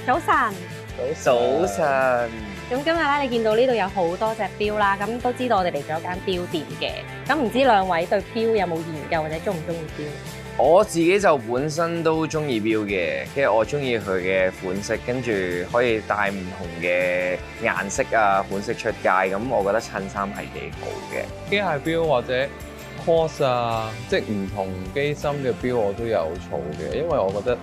早晨。早晨。咁今日咧，你見到呢度有好多隻錶啦，咁都知道我哋嚟咗間錶店嘅。咁唔知兩位對錶有冇研究或者中唔中意錶？我自己就本身都中意錶嘅，跟住我中意佢嘅款式，跟住可以帶唔同嘅顏色啊款式出街，咁我覺得襯衫係幾好嘅。機械錶或者 Quartz 啊，即係唔同機芯嘅錶我都有儲嘅，因為我覺得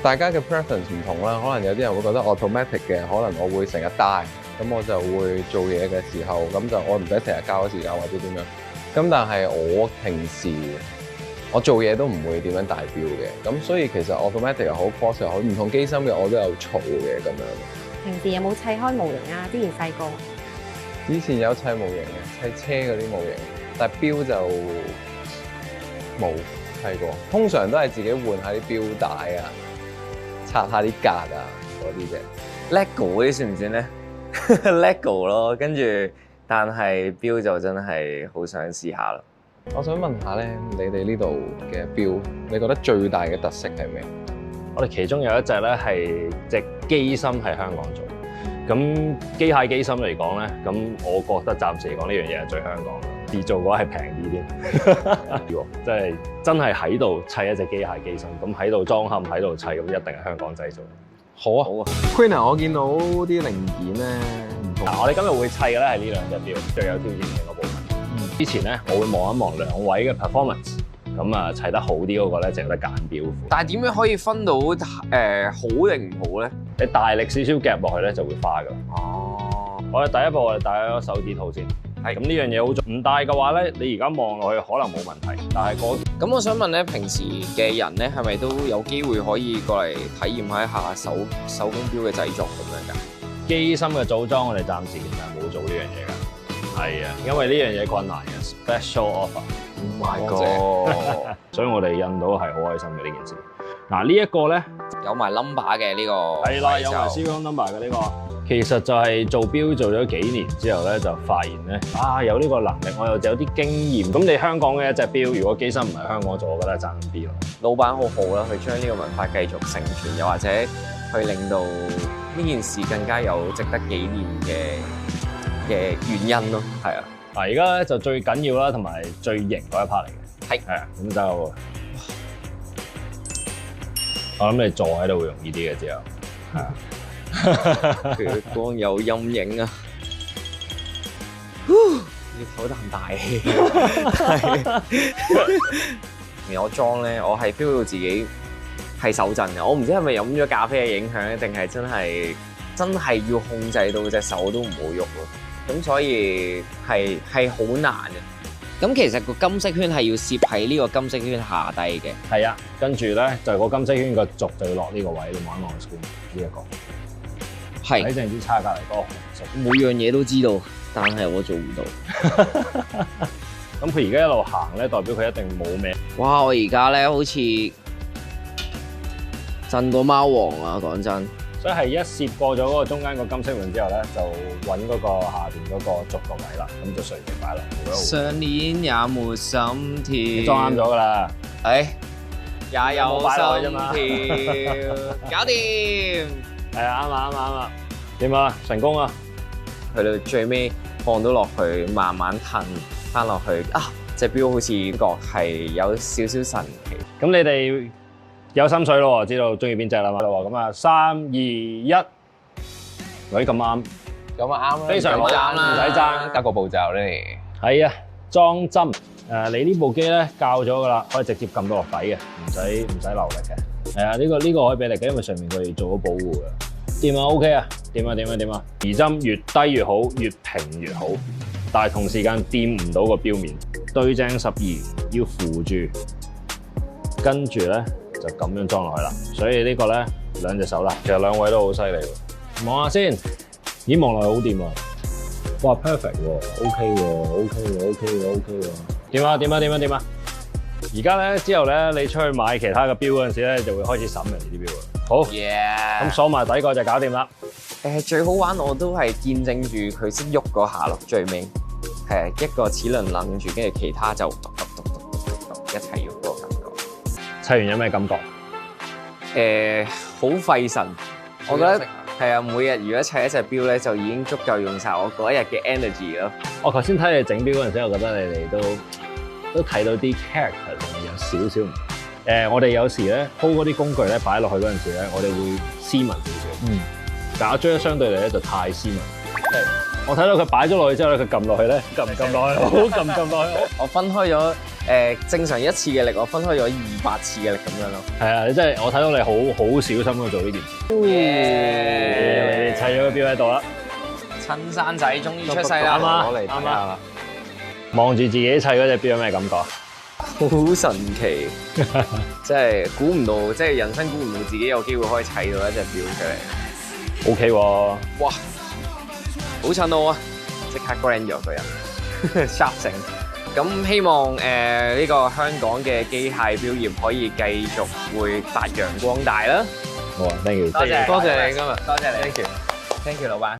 大家嘅 preference 唔同啦，可能有啲人會覺得 automatic 嘅，可能我會成日戴，咁我就會做嘢嘅時候，咁就我唔使成日交時間或者點樣。咁但係我平時我做嘢都唔會點樣戴錶嘅，咁所以其實 automatic 又好 Quartz 又好，唔同機芯嘅我都有儲嘅咁樣。平時有冇砌開模型啊？之前細個。之前有砌模型嘅，砌車嗰啲模型，但係錶就冇砌過。通常都係自己換下啲錶帶啊，拆下啲格啊嗰啲啫。LEGO 嗰啲算唔算咧？LEGO 咯，跟住但係錶就真係好想試下啦。我想問下咧，你哋呢度嘅錶，你覺得最大嘅特色係咩？我哋其中有一隻咧係隻機芯係香港做。咁機械機芯嚟講咧，咁我覺得暫時嚟講呢樣嘢係最香港嘅。而做嘅話係平啲添，即係真係喺度砌一隻機械機芯，咁喺度裝嵌喺度砌，咁一定係香港製造。好啊，好啊 Queen， 我見到啲零件咧唔同。我哋今日會砌嘅咧係呢兩隻錶，最有挑戰性嗰部分。之前咧，我會望一望兩位嘅 performance， 咁啊砌得好啲嗰個咧就有得揀錶款。但係點樣可以分到好定唔好咧？你大力少少夾落去咧就會花㗎。哦，我哋第一步我哋戴咗手指套先。係咁呢樣嘢好重，唔戴嘅話咧，你而家望落去可能冇問題，但係咁我想問咧，平時嘅人咧係咪都有機會可以過嚟體驗一下手工錶嘅製作咁樣㗎？機芯嘅組裝我哋暫時其實冇做呢樣嘢㗎。係啊，因為呢樣嘢困難嘅 special offer。Oh my god！所以我哋印到係好開心嘅呢件事。嗱呢一個咧有埋 number 嘅呢個係啦，有埋 serial number 嘅呢個。其實就係做錶做咗幾年之後咧，就發現咧有呢個能力，我又有啲經驗。咁你香港嘅一隻錶，如果機芯唔係香港做，我覺得係爭啲咯。老闆好好啦，去將呢個文化繼續承傳，又或者去令到呢件事更加有值得紀念嘅原因咯。係啊，嗱而家咧就最緊要啦，同埋最型嗰一 part 嚟嘅。係啊，咁就我諗你坐喺度會容易啲嘅之後。係啊。佢光有陰影啊！要唞啖大氣。我裝咧，我係 feel 到自己係手震嘅。我唔知係咪飲咗咖啡嘅影響咧，定係真係要控制到隻手都唔好喐咯。咁所以係好難嘅。咁其實個金色圈係要攝喺呢個金色圈下低嘅。係啊，跟住咧就個金色圈個軸就要落呢個位，你望一望 screen 呢一個。係睇正支叉隔離嗰個紅色，每樣嘢都知道，但係我做唔到。咁佢而家一路行咧，代表佢一定冇咩。哇！我而家咧好似震過貓王啊，講真。所以係一攝過咗嗰個中間個金色環之後咧，就揾嗰個下邊嗰個軸個位啦，咁就隨便擺落去嗰度。上年也沒心跳。你裝啱咗㗎啦。也有擺落去啫嘛。搞掂。係啊，啱啊。點啊？成功啊！去到最尾放到落去，慢慢褪翻落去啊！隻錶好似覺係有少少神奇。咁你哋有心水咯，知道中意邊隻啦嘛？咁啊，3、2、1，喂，咁啱，咁啊啱啦，非常啱啦，唔使爭，得個步驟咧。係啊，裝針。你呢部機咧校咗㗎啦，可以直接撳到落底嘅，唔使留力嘅。係啊，呢個可以俾力嘅，因為上面佢哋做咗保護嘅。掂啊 ，OK 啊，掂啊！移針越低越好，越平越好，但係同時間掂唔到個錶面，對正12，要扶住，跟住咧就咁樣裝落去啦。所以呢個咧兩隻手啦，其實兩位都好犀利喎。望下先，咦望落去好掂喎，哇 perfect 喎 ，OK 喎。點啊？而家咧之後咧，你出去買其他嘅錶嗰陣時咧，就會開始審人哋啲錶啦。好，咁鎖埋底個就搞掂啦。最好玩我都係見證住佢識喐嗰下咯，最尾係一個齒輪楞住，跟住其他就篤一齊喐嗰個感覺。砌完有咩感覺？好費神，我覺得係啊，每日如果砌一隻錶咧，就已經足夠用晒我嗰一日嘅 energy 咯。我頭先睇你整錶嗰陣時，我覺得你哋都睇到啲 character 上面有少少唔同。我哋有時咧鋪嗰啲工具咧擺落去嗰陣時咧，我哋會斯文少少。但阿 Jer 相對嚟咧就太斯文。我睇到佢擺咗落去之後咧，佢撳落去咧，撳落去，好撳落去。我分開咗正常1次嘅力，我分開咗200次嘅力咁樣咯。係啊，你真係我睇到你好小心去做呢件事。你砌咗個錶喺度啦，親生仔終於出世啦，攞嚟睇下。望住自己砌嗰隻錶有咩感覺？好神奇，即係估唔到，即係人生估唔到自己有機會可以砌到一隻錶出嚟。OK 喎，哇，好襯我啊！即刻 grand 咗個人 ，sharp 整。咁希望呢個香港嘅機械錶業可以繼續會發揚光大啦。好啊，thank you，多謝多謝你今日，多謝你，thank you。 ，thank you 老闆。